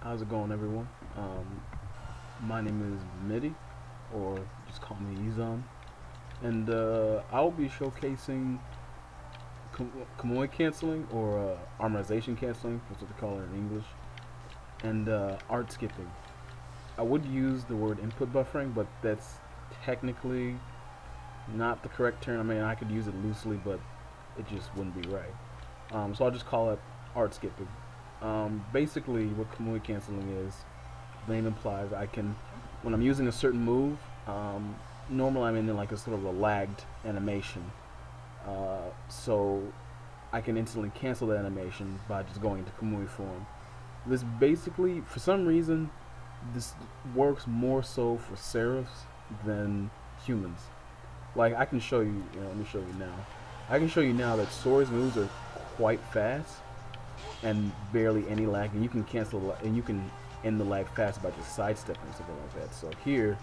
How's it going, everyone? My name is Midi, or just call me Izan, and I'll be showcasing Kamui canceling, or armorization canceling, that's what they call it in English, and art skipping. I would use the word input buffering, but that's technically not the correct term. I mean, I could use it loosely, but it just wouldn't be right. So I'll just call it art skipping. Basically, what Kamui canceling is, the name implies I can, when I'm using a certain move, normally I'm in like a sort of a lagged animation. So I can instantly cancel the animation by just going into Kamui form. This basically, for some reason, this works more so for seraphs than humans. Like I can show you, let me show you now. I can show you now that Sorey's moves are quite fast and barely any lag, and you can cancel and you can end the lag fast by just sidestepping or something like that. So here,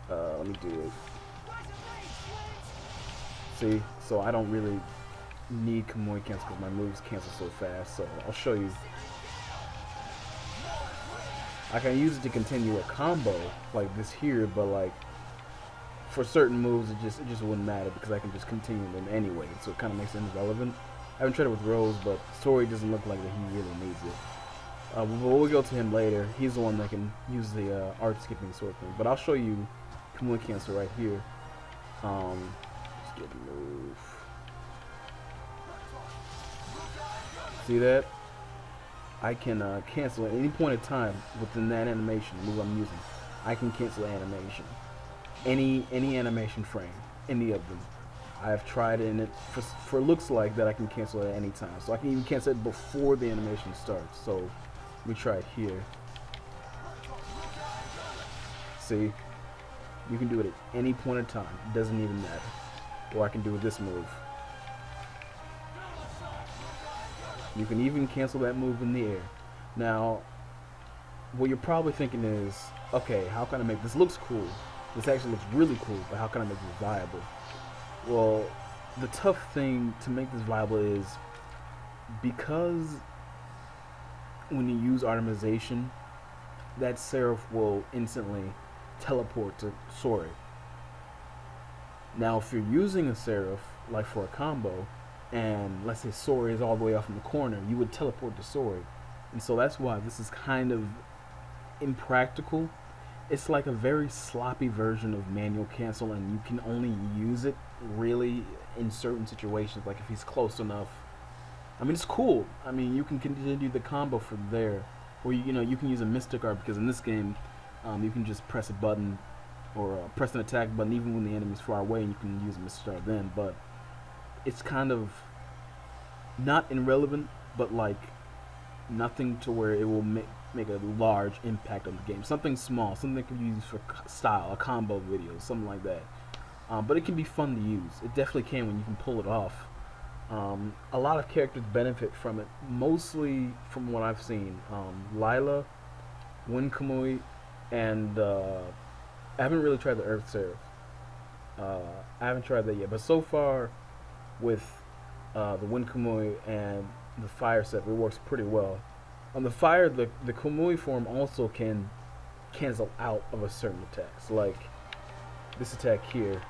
let me do it. See, so I don't really need Kamui cancel because my moves cancel so fast. So I'll show you. I can use it to continue a combo like this here, but like for certain moves, it just wouldn't matter because I can just continue them anyway. So it kind of makes it irrelevant. I haven't tried it with Rose, but Sorey doesn't look like that he really needs it. We'll go to him later. He's the one that can use the art skipping sort of thing. But I'll show you Kamui cancel right here. Let's get a move. See that? I can cancel at any point in time within that animation move I'm using. I can cancel animation. Any animation frame, any of them. I've tried it, and it for looks like that I can cancel it at any time. So I can even cancel it before the animation starts. So we try it here. See, you can do it at any point in time. It doesn't even matter. Or I can do this move. You can even cancel that move in the air. Now, what you're probably thinking is, okay, how can I make this looks cool? This actually looks really cool, but how can I make this viable? Well, the tough thing to make this viable is because when you use automation, that seraph will instantly teleport to Sorey. Now, if you're using a seraph, like for a combo, and let's say Sorey is all the way off in the corner, you would teleport to Sorey. And so that's why this is kind of impractical. It's like a very sloppy version of manual cancel, and you can only use it really in certain situations, like if he's close enough. I mean, it's cool. I mean, you can continue the combo from there, or you can use a mystic art because in this game, you can just press a button or press an attack button even when the enemy's far away, and you can use a mystic art then. But it's kind of not irrelevant, but like nothing to where it will make a large impact on the game. Something small, something that can be used for style, a combo video, something like that. But it can be fun to use. It definitely can when you can pull it off. A lot of characters benefit from it, mostly from what I've seen. Lila, Wind Kamui, and I haven't really tried the Earth Seraph. I haven't tried that yet, but so far with the Wind Kamui and the Fire set, it works pretty well. On the Fire, the Kamui form also can cancel out of a certain attack. So like this attack here,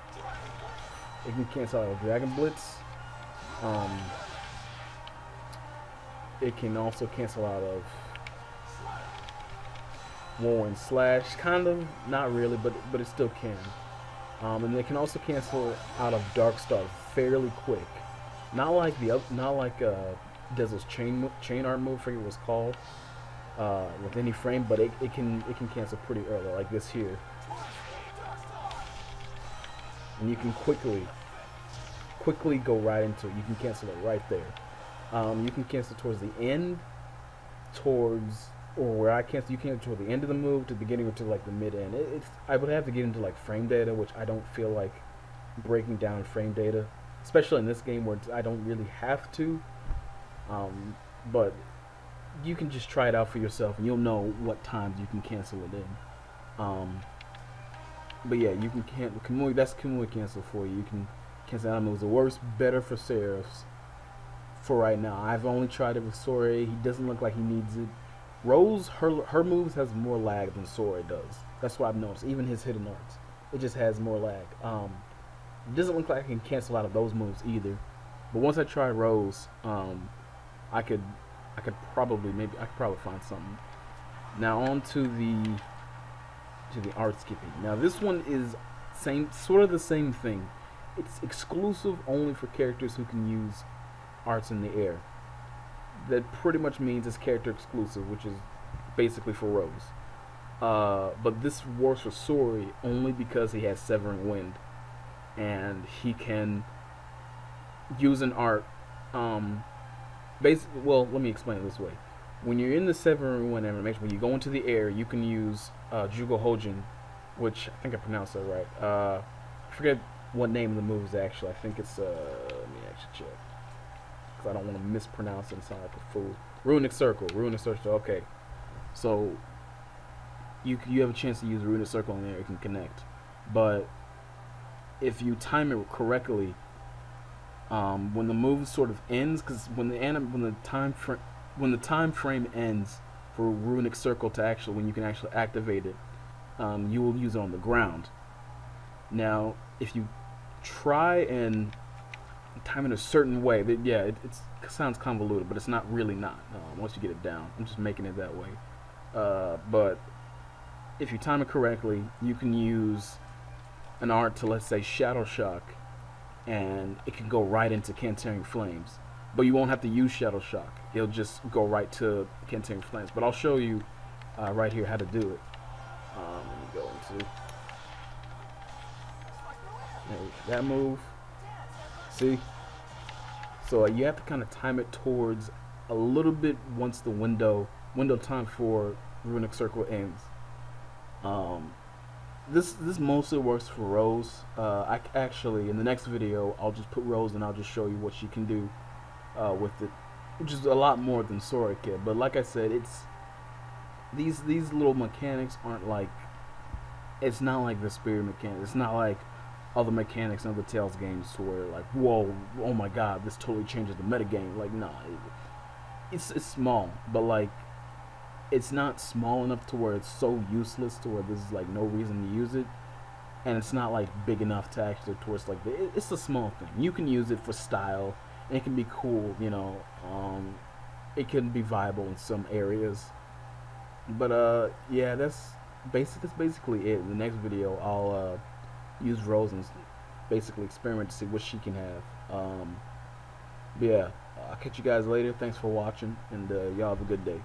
it can cancel out of Dragon Blitz. It can also cancel out of War and Slash, kind of, not really, but it still can. And they can also cancel out of Dark Star fairly quick. Not like Dezel's chain art move, I forget what it's called, with any frame, but it can cancel pretty early, like this here. And you can quickly go right into it. You can cancel it right there. You can cancel towards the end, or where I cancel, you cancel toward the end of the move, to the beginning, or to like the mid end. I would have to get into like frame data, which I don't feel like breaking down frame data, especially in this game where I don't really have to. But you can just try it out for yourself, and you'll know what times you can cancel it in. But yeah, you can Kamui. That's Kamui cancel for you. You can cancel out moves. It works better for seraphs for right now. I've only tried it with Sorey. He doesn't look like he needs it. Rose, her moves has more lag than Sorey does. That's what I've noticed. Even his hidden arts, it just has more lag. It doesn't look like I can cancel out of those moves either. But once I try Rose, I could probably find something. Now on to the art skipping. Now this one is sort of the same thing. It's exclusive only for characters who can use arts in the air. That pretty much means it's character exclusive, which is basically for Rose. But this works for Sorey only because he has Severing Wind, and he can use an art. Basically, well, let me explain it this way. When you're in the Severing Wind animation, when you go into the air, you can use Jugo Hojin, which I think I pronounced that right. I forget what name of the move is actually. I think it's let me actually check, because I don't want to mispronounce it and sound like a fool. Runic Circle. Okay, so you have a chance to use Runic Circle in there. You can connect, but if you time it correctly, when the move sort of ends, because when the time frame ends for Runic Circle to actually, when you can actually activate it, you will use it on the ground. Now, if you try and time it a certain way, it sounds convoluted, but it's not really not. Once you get it down, I'm just making it that way. But if you time it correctly, you can use an art to, let's say, Shadow Shock, and it can go right into Kanceling Flames. But you won't have to use Shadow Shock. It'll just go right to Kanceling Flames. But I'll show you right here how to do it. Let me go into that move. See? So you have to kind of time it towards a little bit once the window time for Runic Circle ends. This mostly works for Rose. I actually, in the next video, I'll just put Rose and I'll just show you what she can do with it, which is a lot more than Sorey can. But like I said, it's these little mechanics aren't like, it's not like the Spirit mechanics. It's not like other mechanics in other Tales games to where like, whoa, oh my god, this totally changes the metagame. Like, nah, it's small, but like, it's not small enough to where it's so useless to where there's like no reason to use it, and it's not like big enough to actually towards like it's a small thing. You can use it for style, and it can be cool, you know. It can be viable in some areas, but yeah, that's basically it. In the next video, I'll use Rose and basically experiment to see what she can have. But yeah, I'll catch you guys later. Thanks for watching, and y'all have a good day.